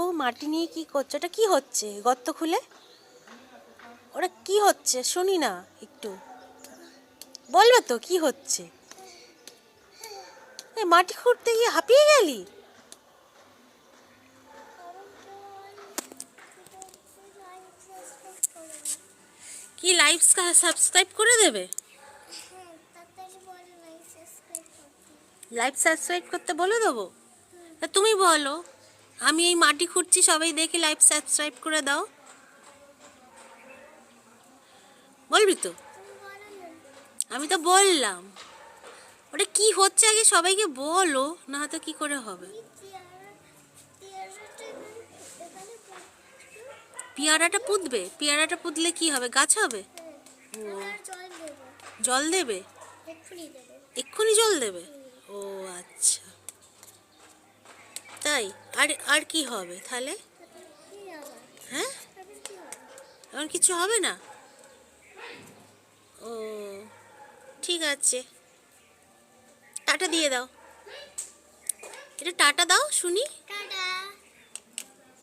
বাবু মাটি নিয়ে কি করছো? ওটা কি হচ্ছে গর্ত খুলে? ওটা কি হচ্ছে শুনি না, একটু বলবে তো কি হচ্ছে? এই মাটি খুঁড়তে গিয়ে হাঁপিয়ে গেলি? কি লাইভ সাবস্ক্রাইব করে দেবে? লাইভ সাবস্ক্রাইব করতে বলে দেবো? তা তুমি বলো, আমি এই মাটি খুঁড়ছি, সবাই দেখে লাইভ সাবস্ক্রাইব করে দাও। বলবি তো? আমি তো বললাম। ওটা কি হচ্ছে আগে সবাইকে বলো, না তো কি করে হবে। পেয়ারাটা পুঁতবে? পেয়ারাটা পুঁতলে কি হবে, গাছ হবে? ও, জল দেবে? এক্ষুনি জল দেবে? ও আচ্ছা, তাই? আর আর কি হবে তাহলে? হ্যাঁ, এমন কিছু হবে না? ও ঠিক আছে, টাটা দিয়ে দাও। এটা টাটা দাও শুনি।